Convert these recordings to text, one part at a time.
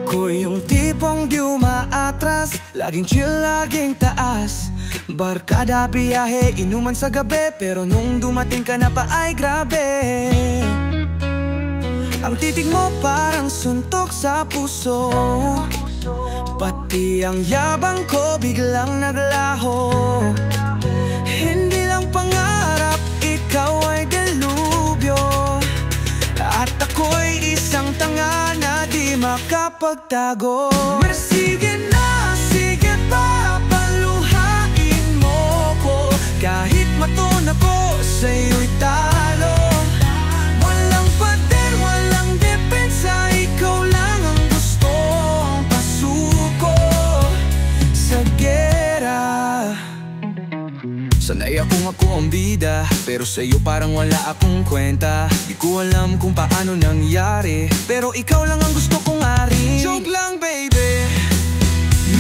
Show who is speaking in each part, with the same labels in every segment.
Speaker 1: Ako yung tipong di umaatras, laging chill, laging taas. Barkada, biyahe, inuman sa gabi, pero nung dumating ka na pa ay grabe. Ang titig mo parang suntok sa puso, pati ang yabang ko biglang naglaho. Hindi lang pangarap, ikaw ay delubyo, at ako'y isang tanga na di makapagtago. Sige na, sige pa, paluhain mo ko. Kahit maton ako, sa'yo'y talo. Walang pader, walang depensa, ikaw lang ang gustong pasuko sa gera. Sanay akong ako ang bida, pero sa'yo parang wala akong kwenta. Di ko alam kung paano nangyari, pero ikaw lang ang gusto kong ari. Joke lang, baby.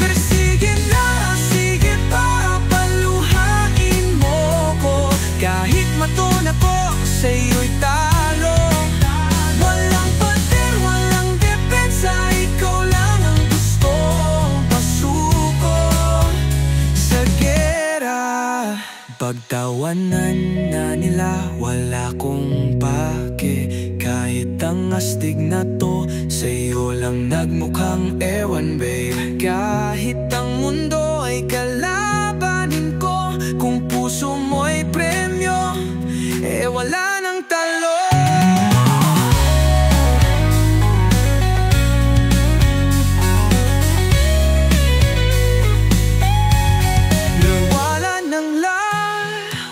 Speaker 1: Pero sige na, sige pa, paluhain mo ko. Kahit maton ako, sa'yo'y talo. Walang pader, walang depensa, ikaw lang ang gustong pasuko sa gera. Pagtawanan na nila, wala kong pake. Kahit ang astig na to, sa'yo lang nagmukhang ewan, babe. Kahit ang mundo ay kalabanin ko, kung puso mo'y premyo, eh wala nang talo.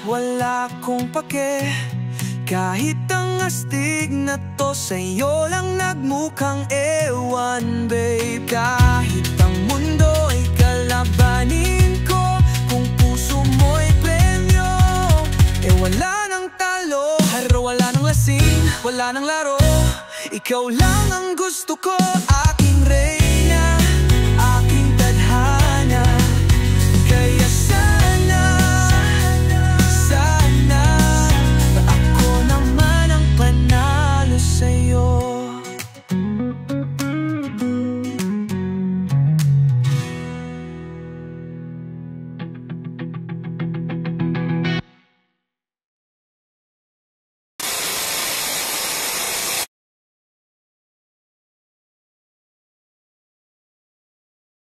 Speaker 1: Wala akong pake. Kahit ang astig na to, sa'yo lang nagmukhang ewan, babe. Kahit ang mundo ay kalabanin ko, kung puso mo'y premyo, eh wala nang talo. Haro, wala nang lasing, wala nang laro, ikaw lang ang gusto ko, aking